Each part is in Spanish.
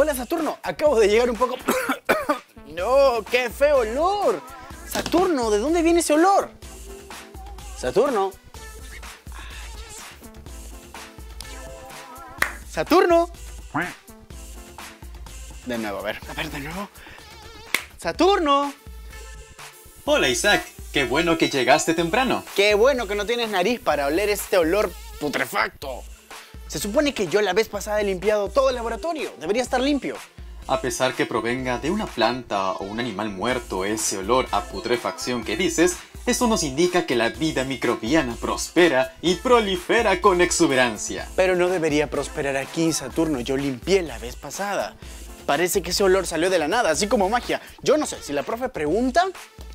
Hola Saturno, acabo de llegar un poco... ¡No! ¡Qué feo olor! Saturno, ¿de dónde viene ese olor? Saturno. Saturno. De nuevo, a ver, de nuevo. Saturno. Hola Isaac, qué bueno que llegaste temprano. Qué bueno que no tienes nariz para oler este olor putrefacto. Se supone que yo la vez pasada he limpiado todo el laboratorio. Debería estar limpio. A pesar que provenga de una planta o un animal muerto ese olor a putrefacción que dices, eso nos indica que la vida microbiana prospera y prolifera con exuberancia. Pero no debería prosperar aquí, Saturno. Yo limpié la vez pasada. Parece que ese olor salió de la nada, así como magia. Yo no sé, si la profe pregunta,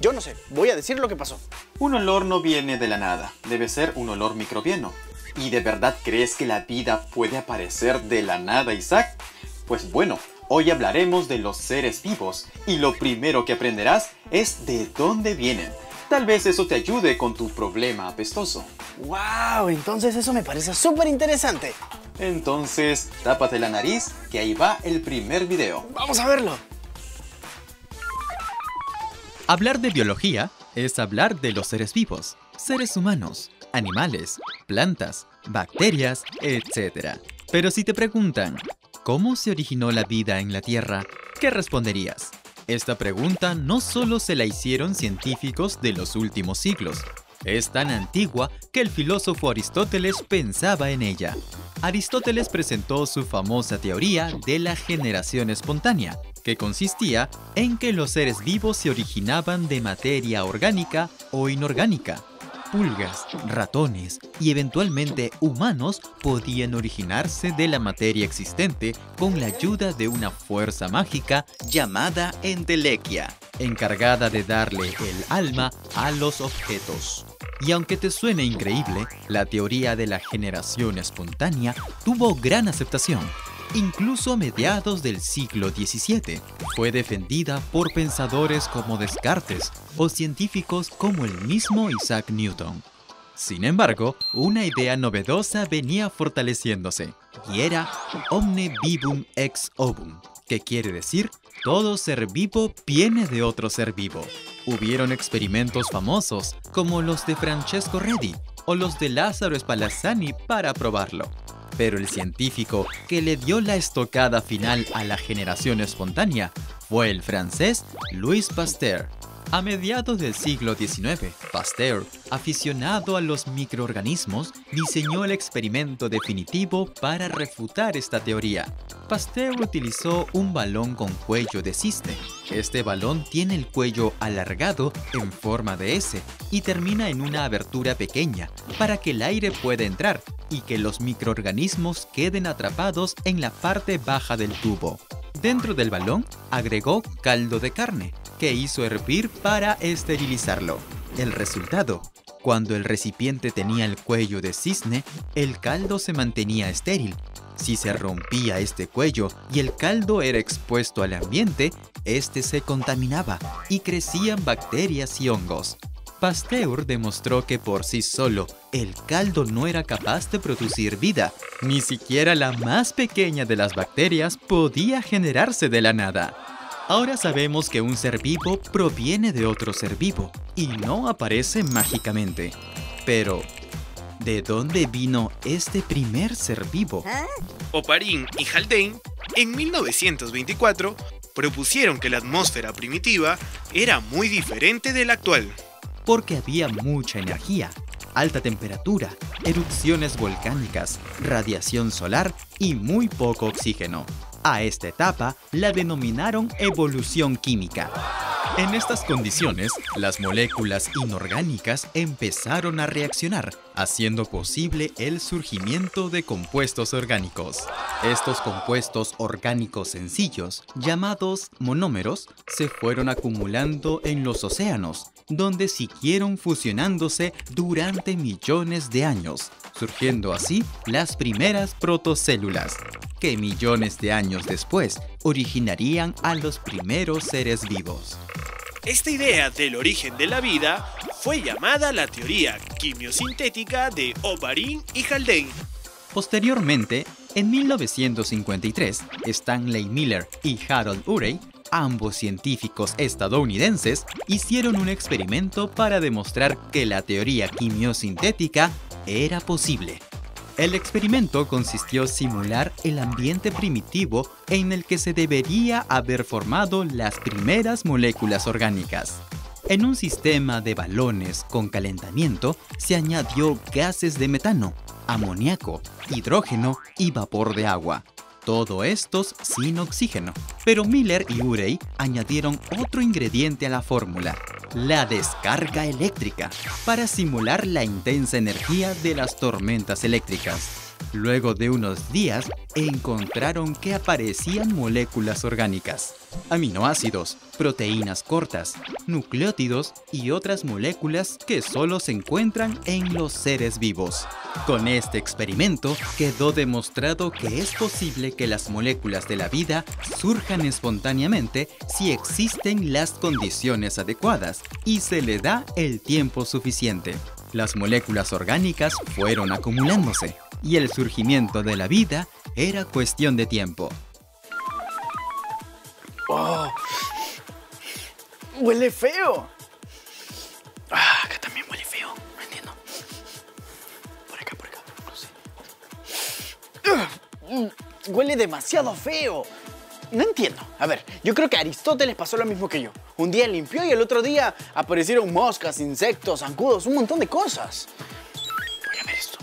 yo no sé. Voy a decir lo que pasó. Un olor no viene de la nada, debe ser un olor microbiano. ¿Y de verdad crees que la vida puede aparecer de la nada, Isaac? Pues bueno, hoy hablaremos de los seres vivos y lo primero que aprenderás es de dónde vienen. Tal vez eso te ayude con tu problema apestoso. ¡Wow! Entonces eso me parece súper interesante. Entonces, tápate la nariz, que ahí va el primer video. ¡Vamos a verlo! Hablar de biología es hablar de los seres vivos, seres humanos, animales, plantas, bacterias, etc. Pero si te preguntan, ¿cómo se originó la vida en la Tierra? ¿Qué responderías? Esta pregunta no solo se la hicieron científicos de los últimos siglos. Es tan antigua que el filósofo Aristóteles pensaba en ella. Aristóteles presentó su famosa teoría de la generación espontánea, que consistía en que los seres vivos se originaban de materia orgánica o inorgánica. Pulgas, ratones y eventualmente humanos podían originarse de la materia existente con la ayuda de una fuerza mágica llamada entelequia, encargada de darle el alma a los objetos. Y aunque te suene increíble, la teoría de la generación espontánea tuvo gran aceptación. Incluso a mediados del siglo XVII, fue defendida por pensadores como Descartes o científicos como el mismo Isaac Newton. Sin embargo, una idea novedosa venía fortaleciéndose, y era omne vivum ex ovum, que quiere decir todo ser vivo viene de otro ser vivo. Hubieron experimentos famosos como los de Francesco Redi o los de Lázaro Spallanzani para probarlo. Pero el científico que le dio la estocada final a la generación espontánea fue el francés Louis Pasteur. A mediados del siglo XIX, Pasteur, aficionado a los microorganismos, diseñó el experimento definitivo para refutar esta teoría. Pasteur utilizó un balón con cuello de cisne. Este balón tiene el cuello alargado en forma de S y termina en una abertura pequeña para que el aire pueda entrar y que los microorganismos queden atrapados en la parte baja del tubo. Dentro del balón agregó caldo de carne, que hizo hervir para esterilizarlo. El resultado: cuando el recipiente tenía el cuello de cisne, el caldo se mantenía estéril. Si se rompía este cuello y el caldo era expuesto al ambiente, este se contaminaba y crecían bacterias y hongos. Pasteur demostró que por sí solo el caldo no era capaz de producir vida. Ni siquiera la más pequeña de las bacterias podía generarse de la nada. Ahora sabemos que un ser vivo proviene de otro ser vivo y no aparece mágicamente. Pero, ¿de dónde vino este primer ser vivo? Oparin y Haldane, en 1924, propusieron que la atmósfera primitiva era muy diferente de la actual. Porque había mucha energía, alta temperatura, erupciones volcánicas, radiación solar y muy poco oxígeno. A esta etapa la denominaron evolución química. En estas condiciones, las moléculas inorgánicas empezaron a reaccionar, haciendo posible el surgimiento de compuestos orgánicos. Estos compuestos orgánicos sencillos, llamados monómeros, se fueron acumulando en los océanos, donde siguieron fusionándose durante millones de años, surgiendo así las primeras protocélulas, que millones de años después originarían a los primeros seres vivos. Esta idea del origen de la vida fue llamada la teoría quimiosintética de Oparin y Haldane. Posteriormente, En 1953, Stanley Miller y Harold Urey, ambos científicos estadounidenses, hicieron un experimento para demostrar que la teoría quimiosintética era posible. El experimento consistió en simular el ambiente primitivo en el que se debería haber formado las primeras moléculas orgánicas. En un sistema de balones con calentamiento se añadió gases de metano, amoníaco, hidrógeno y vapor de agua. Todo estos sin oxígeno. Pero Miller y Urey añadieron otro ingrediente a la fórmula, la descarga eléctrica, para simular la intensa energía de las tormentas eléctricas. Luego de unos días, encontraron que aparecían moléculas orgánicas, aminoácidos, proteínas cortas, nucleótidos y otras moléculas que solo se encuentran en los seres vivos. Con este experimento quedó demostrado que es posible que las moléculas de la vida surjan espontáneamente si existen las condiciones adecuadas y se le da el tiempo suficiente. Las moléculas orgánicas fueron acumulándose y el surgimiento de la vida era cuestión de tiempo. ¡Oh! ¡Huele feo! Acá también huele feo. No entiendo. Por acá, no sé. Huele demasiado feo. No entiendo. A ver, yo creo que a Aristóteles pasó lo mismo que yo. Un día limpió y el otro día aparecieron moscas, insectos, zancudos, un montón de cosas. Voy a ver esto.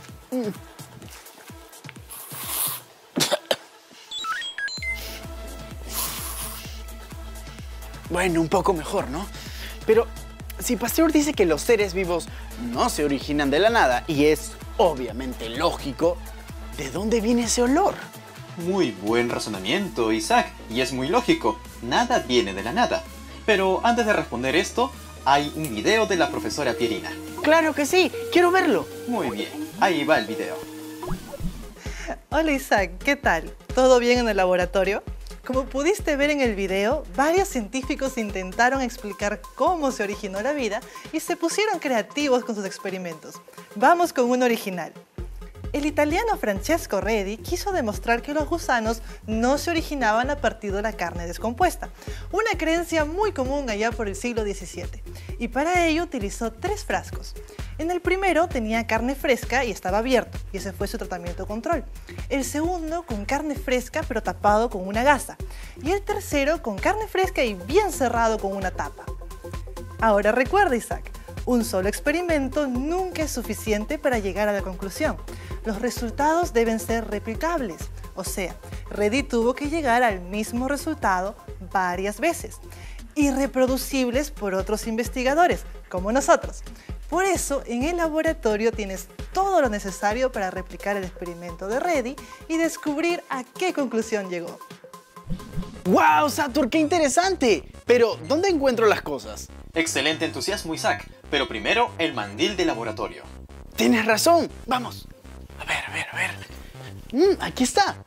Bueno, un poco mejor, ¿no? Pero si Pasteur dice que los seres vivos no se originan de la nada, y es obviamente lógico, ¿de dónde viene ese olor? Muy buen razonamiento, Isaac, y es muy lógico. Nada viene de la nada. Pero antes de responder esto, hay un video de la profesora Pierina. ¡Claro que sí! ¡Quiero verlo! Muy bien, ahí va el video. Hola Isaac, ¿qué tal? ¿Todo bien en el laboratorio? Como pudiste ver en el video, varios científicos intentaron explicar cómo se originó la vida y se pusieron creativos con sus experimentos. Vamos con uno original. El italiano Francesco Redi quiso demostrar que los gusanos no se originaban a partir de la carne descompuesta, una creencia muy común allá por el siglo XVII, y para ello utilizó 3 frascos. En el primero tenía carne fresca y estaba abierto, y ese fue su tratamiento control. El segundo con carne fresca pero tapado con una gasa, y el tercero con carne fresca y bien cerrado con una tapa. Ahora recuerda, Isaac, un solo experimento nunca es suficiente para llegar a la conclusión. Los resultados deben ser replicables, o sea, Redi tuvo que llegar al mismo resultado varias veces, y reproducibles por otros investigadores, como nosotros. Por eso, en el laboratorio tienes todo lo necesario para replicar el experimento de Redi y descubrir a qué conclusión llegó. ¡Wow, Satur! ¡Qué interesante! Pero, ¿dónde encuentro las cosas? Excelente entusiasmo, Isaac. Pero primero, el mandil de laboratorio. Tienes razón. Vamos. A ver. Aquí está.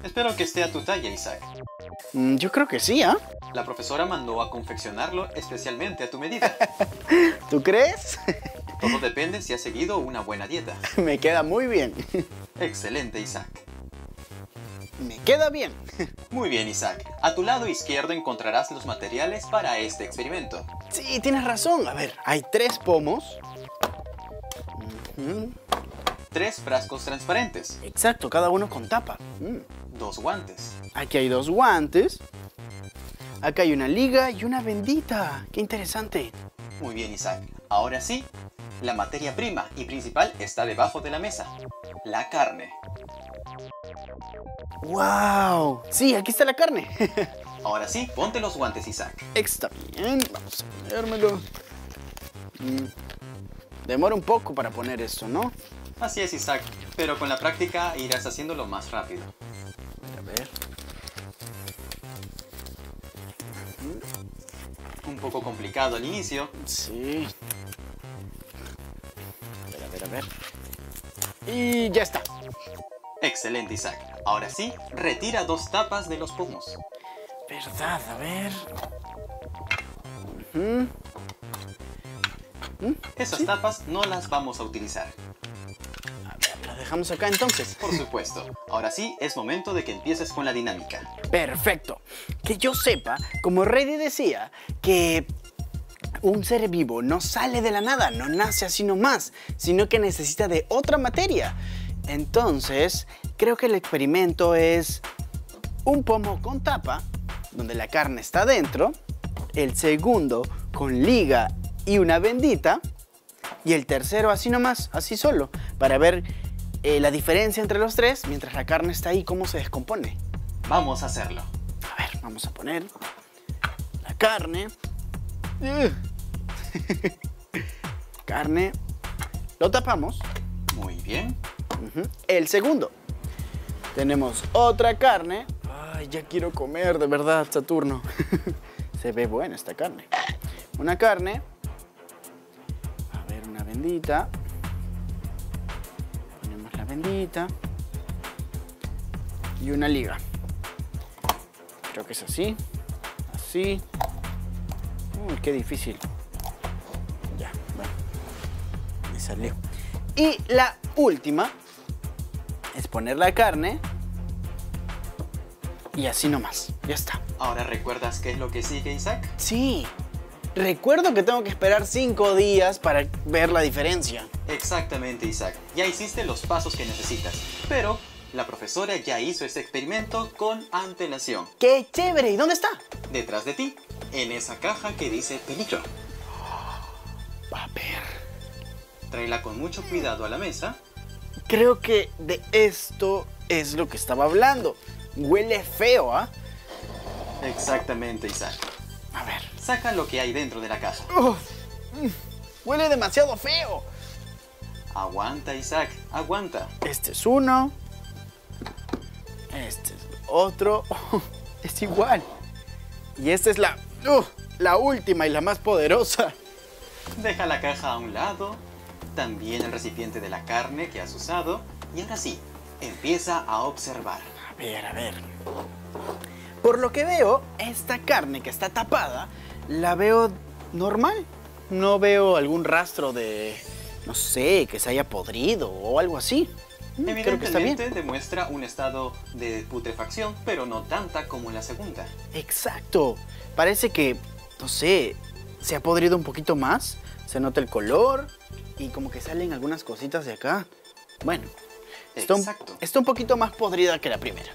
Espero que esté a tu talla, Isaac. Yo creo que sí, ¿ah? La profesora mandó a confeccionarlo especialmente a tu medida. ¿Tú crees? Todo depende si has seguido una buena dieta. Me queda muy bien. Excelente, Isaac. Me queda bien. Muy bien, Isaac. A tu lado izquierdo encontrarás los materiales para este experimento. Sí, tienes razón. A ver, hay 3 pomos. 3 frascos transparentes. Exacto, cada uno con tapa. 2 guantes. Aquí hay 2 guantes. Acá hay una liga y una bendita. ¡Qué interesante! Muy bien, Isaac. Ahora sí, la materia prima y principal está debajo de la mesa. La carne. ¡Wow! Sí, aquí está la carne. Ahora sí, ponte los guantes, Isaac. Está bien, vamos a ponérmelo. Demora un poco para poner esto, ¿no? Así es, Isaac, pero con la práctica irás haciéndolo más rápido. A ver. Un poco complicado al inicio. Sí. A ver. Y ya está. Excelente, Isaac. Ahora sí, retira 2 tapas de los pomos. ¿Verdad? A ver. Esas tapas no las vamos a utilizar. A ver, dejamos acá entonces. Por supuesto. Ahora sí, es momento de que empieces con la dinámica. Perfecto. Que yo sepa, como Reddy decía, que un ser vivo no sale de la nada, no nace así nomás, sino que necesita de otra materia. Entonces, creo que el experimento es un pomo con tapa, donde la carne está dentro, el segundo con liga y una bendita, y el tercero así nomás, así solo, para ver la diferencia entre los tres mientras la carne está ahí, cómo se descompone. Vamos a hacerlo. A ver, vamos a poner la carne. Carne. Lo tapamos. Muy bien. El segundo. Tenemos otra carne. Ay, ya quiero comer, de verdad, Saturno. Se ve buena esta carne. Una carne. A ver, una bendita. Ponemos la bendita. Y una liga. Creo que es así. Así. Uy, qué difícil. Ya, bueno. Me salió. Y la última es poner la carne. Y así nomás. Ya está. ¿Ahora recuerdas qué es lo que sigue, Isaac? Sí. Recuerdo que tengo que esperar 5 días para ver la diferencia. Exactamente, Isaac. Ya hiciste los pasos que necesitas. Pero la profesora ya hizo ese experimento con antelación. ¡Qué chévere! ¿Y dónde está? Detrás de ti, en esa caja que dice peligro. A ver. Tráela con mucho cuidado a la mesa. Creo que de esto es lo que estaba hablando. Huele feo, ¿ah? Exactamente, Isaac. A ver. Saca lo que hay dentro de la caja. Huele demasiado feo. Aguanta, Isaac, aguanta. Este es uno. Este es otro. Es igual. Y esta es la última y la más poderosa. Deja la caja a un lado. También el recipiente de la carne que has usado. Y ahora sí, empieza a observar. A ver. Por lo que veo, esta carne que está tapada, la veo normal. No veo algún rastro de, no sé, que se haya podrido o algo así. Creo que está bien. Evidentemente demuestra un estado de putrefacción, pero no tanta como en la segunda. Exacto. Parece que, no sé, se ha podrido un poquito más. Se nota el color y como que salen algunas cositas de acá. Bueno, está un poquito más podrida que la primera.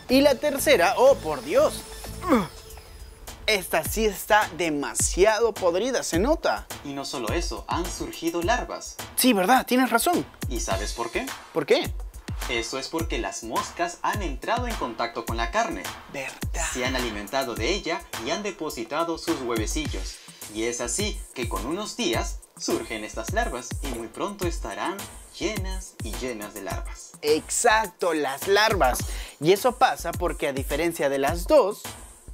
Y la tercera, oh por Dios. Esta sí está demasiado podrida, se nota. Y no solo eso, han surgido larvas. Sí, verdad, tienes razón. ¿Y sabes por qué? ¿Por qué? Eso es porque las moscas han entrado en contacto con la carne. ¿Verdad? Se han alimentado de ella y han depositado sus huevecillos. Y es así que con unos días surgen estas larvas y muy pronto estarán llenas y llenas de larvas. Exacto, las larvas. Y eso pasa porque a diferencia de las dos,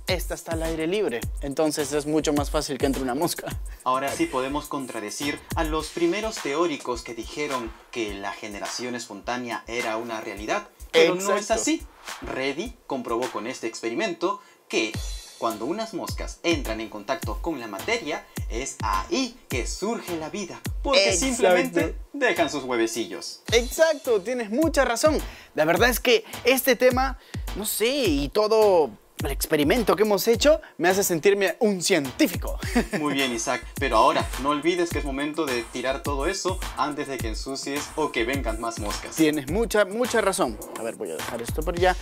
esta está al aire libre. Entonces es mucho más fácil que entre una mosca. Ahora sí podemos contradecir a los primeros teóricos que dijeron que la generación espontánea era una realidad. Pero no es así. Reddy comprobó con este experimento que cuando unas moscas entran en contacto con la materia, es ahí que surge la vida. Porque simplemente dejan sus huevecillos. Exacto, tienes mucha razón. La verdad es que este tema, no sé, y todo el experimento que hemos hecho me hace sentirme un científico. Muy bien, Isaac, pero ahora no olvides que es momento de tirar todo eso antes de que ensucies o que vengan más moscas. Tienes mucha razón. A ver, voy a dejar esto por allá.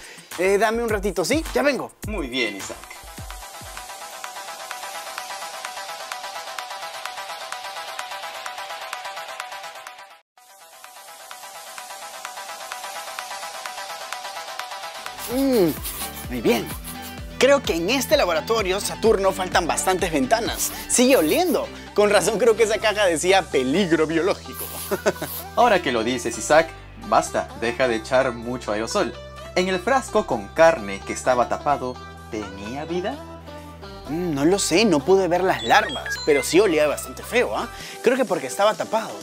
Dame un ratito, ¿sí? Ya vengo. Muy bien, Isaac. Muy bien. Creo que en este laboratorio Saturno faltan bastantes ventanas. Sigue oliendo. Con razón creo que esa caja decía peligro biológico. Ahora que lo dices, Isaac, basta, deja de echar mucho aerosol. En el frasco con carne que estaba tapado, ¿tenía vida? No lo sé, no pude ver las larvas, pero sí olía bastante feo, ¿ah? Creo que porque estaba tapado.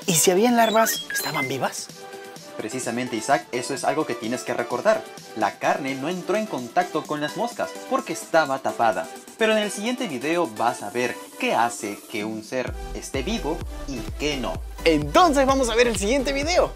¿Y si habían larvas, estaban vivas? Precisamente, Isaac, eso es algo que tienes que recordar. La carne no entró en contacto con las moscas porque estaba tapada. Pero en el siguiente video vas a ver qué hace que un ser esté vivo y qué no. Entonces vamos a ver el siguiente video.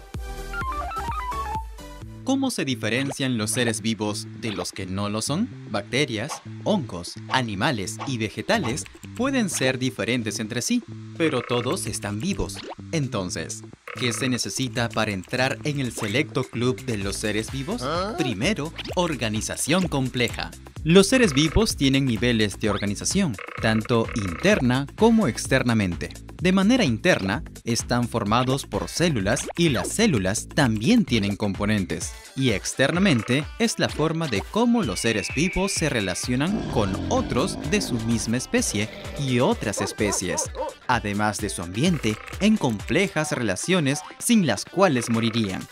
¿Cómo se diferencian los seres vivos de los que no lo son? Bacterias, hongos, animales y vegetales pueden ser diferentes entre sí, pero todos están vivos. Entonces, ¿qué se necesita para entrar en el selecto club de los seres vivos? Primero, organización compleja. Los seres vivos tienen niveles de organización, tanto interna como externamente. De manera interna, están formados por células y las células también tienen componentes. Y externamente es la forma de cómo los seres vivos se relacionan con otros de su misma especie y otras especies, además de su ambiente en complejas relaciones sin las cuales morirían.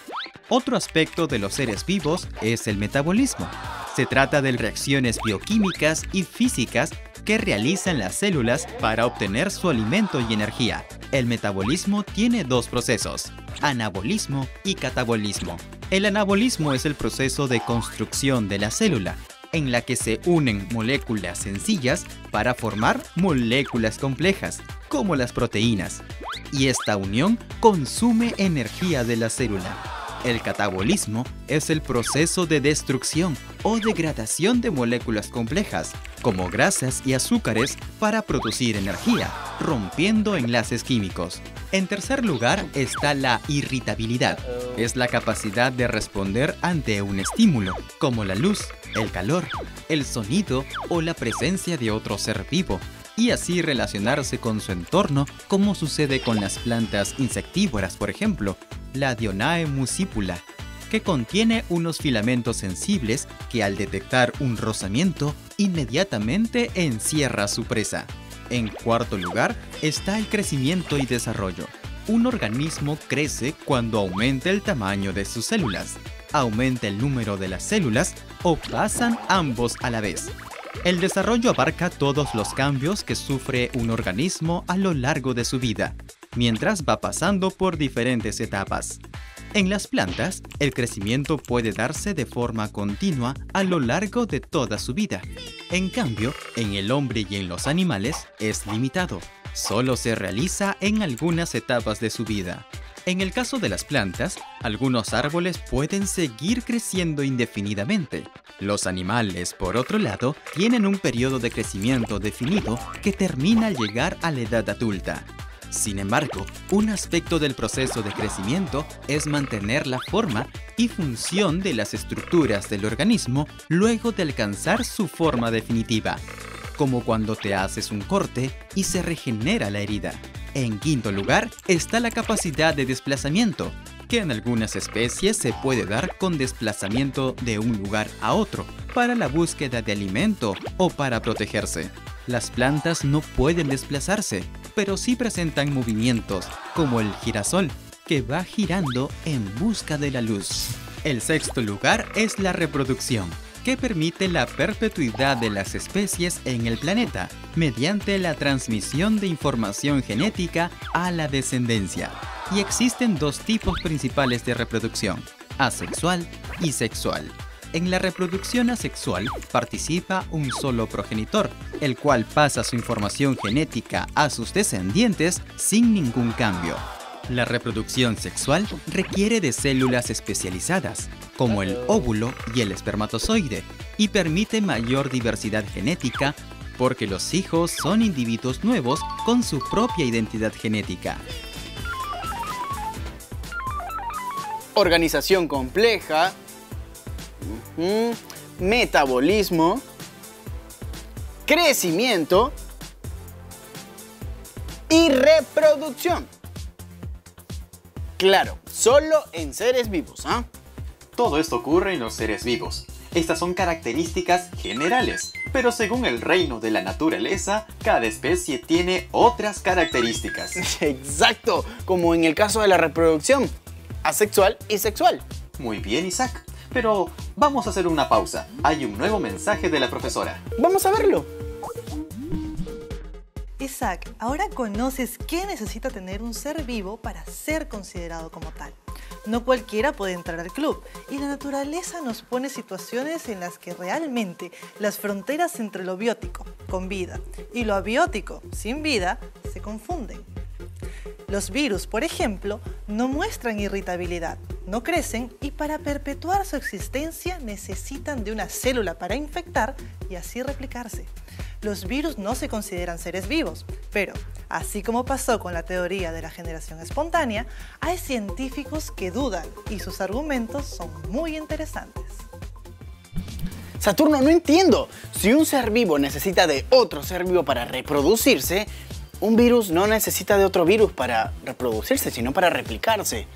Otro aspecto de los seres vivos es el metabolismo. Se trata de reacciones bioquímicas y físicas que realizan las células para obtener su alimento y energía. El metabolismo tiene dos procesos, anabolismo y catabolismo. El anabolismo es el proceso de construcción de la célula, en la que se unen moléculas sencillas para formar moléculas complejas, como las proteínas. Y esta unión consume energía de la célula. El catabolismo es el proceso de destrucción o degradación de moléculas complejas, como grasas y azúcares, para producir energía, rompiendo enlaces químicos. En tercer lugar está la irritabilidad. Es la capacidad de responder ante un estímulo, como la luz, el calor, el sonido o la presencia de otro ser vivo, y así relacionarse con su entorno, como sucede con las plantas insectívoras, por ejemplo, la Dionaea muscipula, que contiene unos filamentos sensibles que al detectar un rozamiento, inmediatamente encierra a su presa. En cuarto lugar está el crecimiento y desarrollo. Un organismo crece cuando aumenta el tamaño de sus células, aumenta el número de las células o pasan ambos a la vez. El desarrollo abarca todos los cambios que sufre un organismo a lo largo de su vida, mientras va pasando por diferentes etapas. En las plantas, el crecimiento puede darse de forma continua a lo largo de toda su vida. En cambio, en el hombre y en los animales es limitado. Solo se realiza en algunas etapas de su vida. En el caso de las plantas, algunos árboles pueden seguir creciendo indefinidamente. Los animales, por otro lado, tienen un periodo de crecimiento definido que termina al llegar a la edad adulta. Sin embargo, un aspecto del proceso de crecimiento es mantener la forma y función de las estructuras del organismo luego de alcanzar su forma definitiva, como cuando te haces un corte y se regenera la herida. En quinto lugar está la capacidad de desplazamiento, que en algunas especies se puede dar con desplazamiento de un lugar a otro, para la búsqueda de alimento o para protegerse. Las plantas no pueden desplazarse, pero sí presentan movimientos, como el girasol, que va girando en busca de la luz. El sexto lugar es la reproducción, que permite la perpetuidad de las especies en el planeta mediante la transmisión de información genética a la descendencia. Y existen dos tipos principales de reproducción, asexual y sexual. En la reproducción asexual participa un solo progenitor, el cual pasa su información genética a sus descendientes sin ningún cambio. La reproducción sexual requiere de células especializadas, como el óvulo y el espermatozoide, y permite mayor diversidad genética porque los hijos son individuos nuevos con su propia identidad genética. Organización compleja, metabolismo, crecimiento y reproducción. Claro, solo en seres vivos, ¿ah? Todo esto ocurre en los seres vivos. Estas son características generales, pero según el reino de la naturaleza, cada especie tiene otras características. Exacto, como en el caso de la reproducción, asexual y sexual. Muy bien, Isaac, pero vamos a hacer una pausa. Hay un nuevo mensaje de la profesora. Vamos a verlo. Isaac, ahora conoces qué necesita tener un ser vivo para ser considerado como tal. No cualquiera puede entrar al club y la naturaleza nos pone situaciones en las que realmente las fronteras entre lo biótico, con vida, y lo abiótico, sin vida, se confunden. Los virus, por ejemplo, no muestran irritabilidad, no crecen y para perpetuar su existencia necesitan de una célula para infectar y así replicarse. Los virus no se consideran seres vivos, pero así como pasó con la teoría de la generación espontánea, hay científicos que dudan y sus argumentos son muy interesantes. Saturno, no entiendo. Si un ser vivo necesita de otro ser vivo para reproducirse, un virus no necesita de otro virus para reproducirse, sino para replicarse.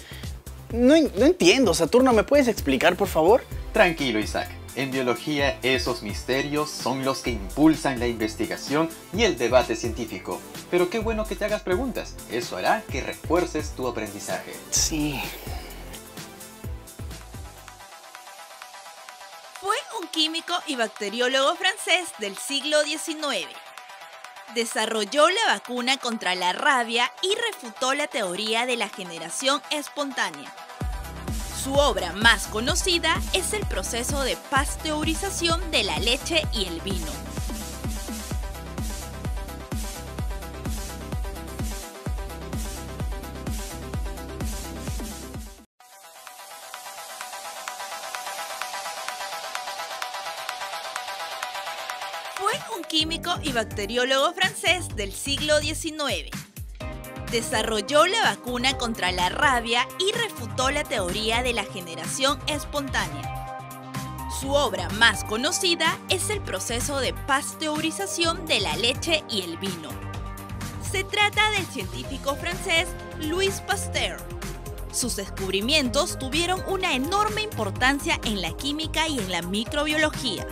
No entiendo, Saturno, ¿me puedes explicar, por favor? Tranquilo, Isaac. En biología, esos misterios son los que impulsan la investigación y el debate científico. Pero qué bueno que te hagas preguntas. Eso hará que refuerces tu aprendizaje. Sí. Fue un químico y bacteriólogo francés del siglo XIX. Desarrolló la vacuna contra la rabia y refutó la teoría de la generación espontánea. Su obra más conocida es el proceso de pasteurización de la leche y el vino. Fue un químico y bacteriólogo francés del siglo XIX. Desarrolló la vacuna contra la rabia y refutó la teoría de la generación espontánea. Su obra más conocida es el proceso de pasteurización de la leche y el vino. Se trata del científico francés Louis Pasteur. Sus descubrimientos tuvieron una enorme importancia en la química y en la microbiología.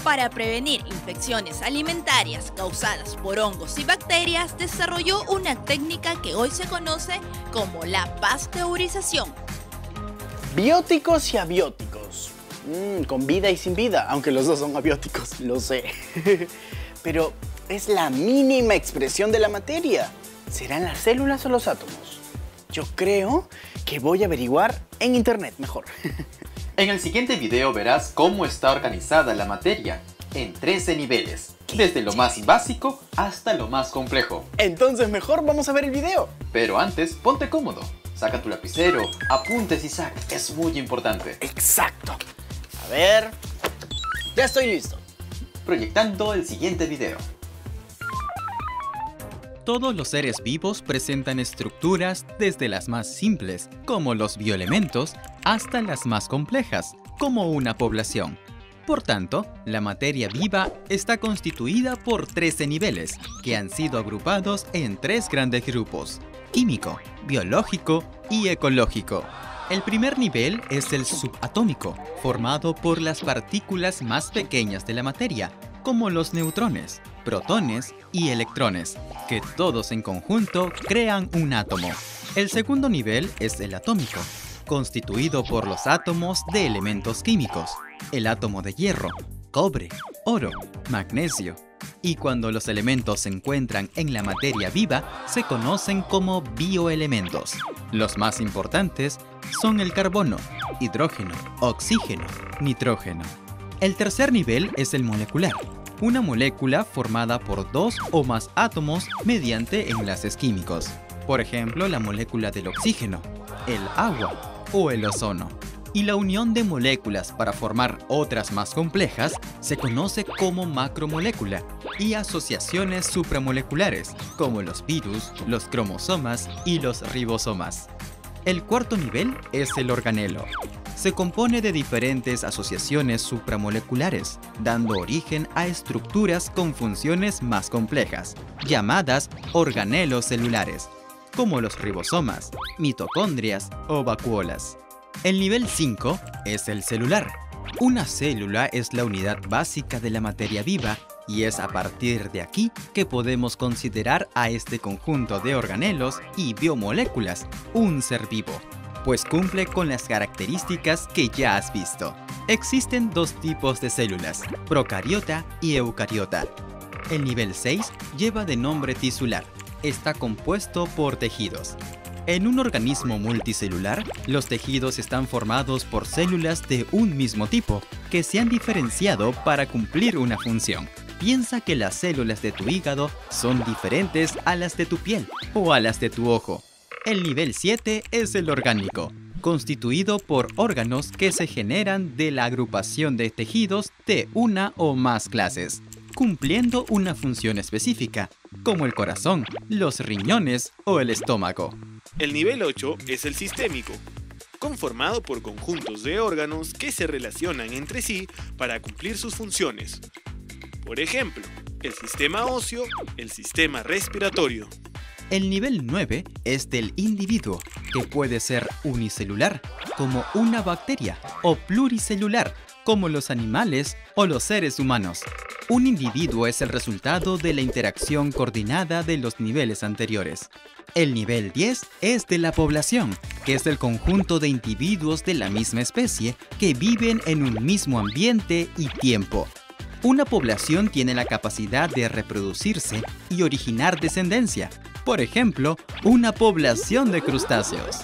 Para prevenir infecciones alimentarias causadas por hongos y bacterias, desarrolló una técnica que hoy se conoce como la pasteurización. Bióticos y abióticos. Con vida y sin vida, aunque los dos son abióticos, lo sé. Pero es la mínima expresión de la materia. ¿Serán las células o los átomos? Yo creo que voy a averiguar en internet mejor. En el siguiente video verás cómo está organizada la materia en 13 niveles, desde lo más básico hasta lo más complejo. Entonces mejor vamos a ver el video. Pero antes, ponte cómodo, saca tu lapicero, apuntes, Isaac, es muy importante. Exacto. A ver, ya estoy listo. Proyectando el siguiente video. Todos los seres vivos presentan estructuras desde las más simples, como los bioelementos, hasta las más complejas, como una población. Por tanto, la materia viva está constituida por 13 niveles, que han sido agrupados en 3 grandes grupos: químico, biológico y ecológico. El primer nivel es el subatómico, formado por las partículas más pequeñas de la materia, como los neutrones, protones y electrones, que todos en conjunto crean un átomo. El segundo nivel es el atómico, constituido por los átomos de elementos químicos, el átomo de hierro, cobre, oro, magnesio. Y cuando los elementos se encuentran en la materia viva, se conocen como bioelementos. Los más importantes son el carbono, hidrógeno, oxígeno, nitrógeno. El tercer nivel es el molecular, una molécula formada por 2 o más átomos mediante enlaces químicos. Por ejemplo, la molécula del oxígeno, el agua o el ozono. Y la unión de moléculas para formar otras más complejas se conoce como macromolécula, y asociaciones supramoleculares, como los virus, los cromosomas y los ribosomas. El cuarto nivel es el organelo. Se compone de diferentes asociaciones supramoleculares, dando origen a estructuras con funciones más complejas, llamadas organelos celulares, como los ribosomas, mitocondrias o vacuolas. El nivel 5 es el celular. Una célula es la unidad básica de la materia viva y es a partir de aquí que podemos considerar a este conjunto de organelos y biomoléculas un ser vivo, pues cumple con las características que ya has visto. Existen 2 tipos de células, procariota y eucariota. El nivel 6 lleva de nombre tisular. Está compuesto por tejidos. En un organismo multicelular, los tejidos están formados por células de un mismo tipo, que se han diferenciado para cumplir una función. Piensa que las células de tu hígado son diferentes a las de tu piel o a las de tu ojo. El nivel 7 es el orgánico, constituido por órganos que se generan de la agrupación de tejidos de una o más clases, cumpliendo una función específica, como el corazón, los riñones o el estómago. El nivel 8 es el sistémico, conformado por conjuntos de órganos que se relacionan entre sí para cumplir sus funciones. Por ejemplo, el sistema óseo, el sistema respiratorio. El nivel 9 es del individuo, que puede ser unicelular, como una bacteria, o pluricelular, como los animales o los seres humanos. Un individuo es el resultado de la interacción coordinada de los niveles anteriores. El nivel 10 es de la población, que es el conjunto de individuos de la misma especie que viven en un mismo ambiente y tiempo. Una población tiene la capacidad de reproducirse y originar descendencia. Por ejemplo, una población de crustáceos.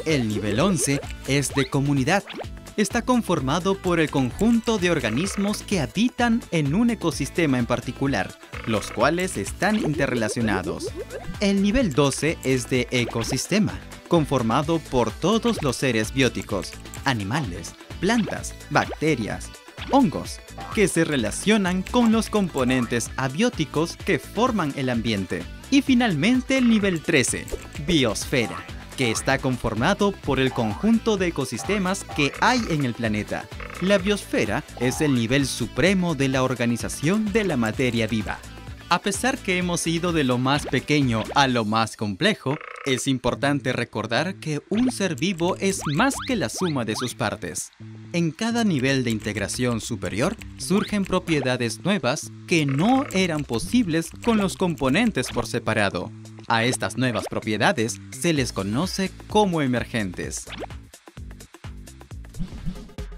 El nivel 11 es de comunidad. Está conformado por el conjunto de organismos que habitan en un ecosistema en particular, los cuales están interrelacionados. El nivel 12 es de ecosistema, conformado por todos los seres bióticos, animales, plantas, bacterias, hongos, que se relacionan con los componentes abióticos que forman el ambiente. Y finalmente el nivel 13, biosfera, que está conformado por el conjunto de ecosistemas que hay en el planeta. La biosfera es el nivel supremo de la organización de la materia viva. A pesar que hemos ido de lo más pequeño a lo más complejo, es importante recordar que un ser vivo es más que la suma de sus partes. En cada nivel de integración superior surgen propiedades nuevas que no eran posibles con los componentes por separado. A estas nuevas propiedades se les conoce como emergentes.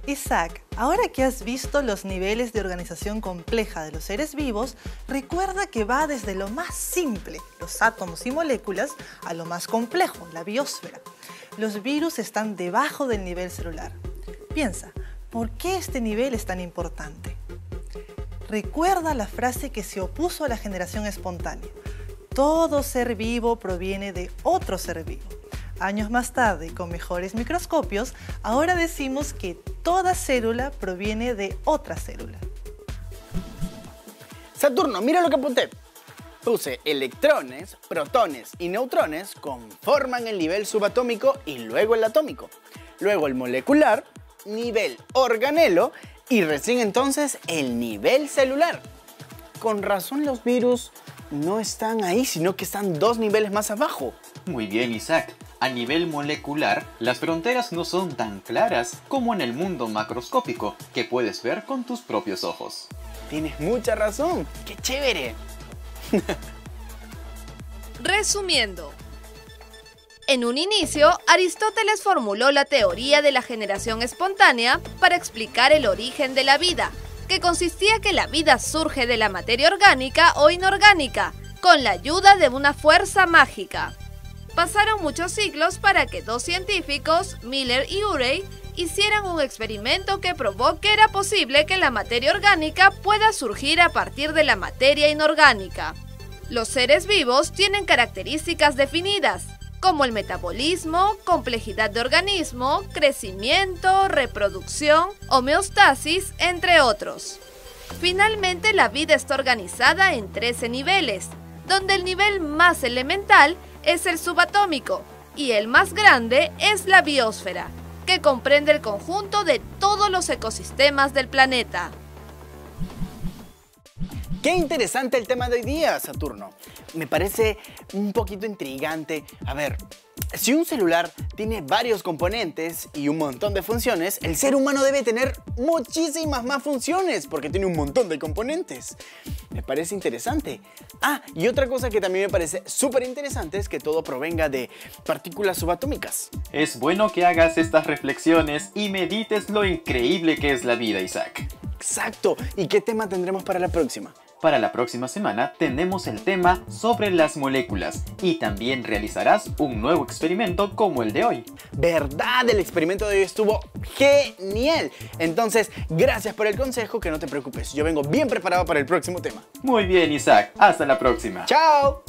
Isaac, ahora que has visto los niveles de organización compleja de los seres vivos, recuerda que va desde lo más simple, los átomos y moléculas, a lo más complejo, la biosfera. Los virus están debajo del nivel celular. Piensa, ¿por qué este nivel es tan importante? Recuerda la frase que se opuso a la generación espontánea. Todo ser vivo proviene de otro ser vivo. Años más tarde, con mejores microscopios, ahora decimos que toda célula proviene de otra célula. Saturno, mira lo que apunté. Puse electrones, protones y neutrones conforman el nivel subatómico y luego el atómico. Luego el molecular, nivel organelo y recién entonces el nivel celular. Con razón los virus no están ahí, sino que están 2 niveles más abajo. Muy bien, Isaac. A nivel molecular, las fronteras no son tan claras como en el mundo macroscópico, que puedes ver con tus propios ojos. Tienes mucha razón. ¡Qué chévere! Resumiendo, en un inicio, Aristóteles formuló la teoría de la generación espontánea para explicar el origen de la vida, que consistía que la vida surge de la materia orgánica o inorgánica, con la ayuda de una fuerza mágica. Pasaron muchos siglos para que 2 científicos, Miller y Urey, hicieran un experimento que probó que era posible que la materia orgánica pueda surgir a partir de la materia inorgánica. Los seres vivos tienen características definidas, como el metabolismo, complejidad de organismo, crecimiento, reproducción, homeostasis, entre otros. Finalmente, la vida está organizada en 13 niveles, donde el nivel más elemental es el subatómico y el más grande es la biosfera, que comprende el conjunto de todos los ecosistemas del planeta. ¡Qué interesante el tema de hoy día, Saturno! Me parece un poquito intrigante. A ver, si un celular tiene varios componentes y un montón de funciones, el ser humano debe tener muchísimas más funciones porque tiene un montón de componentes. Me parece interesante. Ah, y otra cosa que también me parece súper interesante es que todo provenga de partículas subatómicas. Es bueno que hagas estas reflexiones y medites lo increíble que es la vida, Isaac. Exacto. ¿Y qué tema tendremos para la próxima? Para la próxima semana tenemos el tema sobre las moléculas y también realizarás un nuevo experimento como el de hoy. ¿Verdad? El experimento de hoy estuvo genial. Entonces, gracias por el consejo, que no te preocupes. Yo vengo bien preparado para el próximo tema. Muy bien, Isaac. Hasta la próxima. ¡Chao!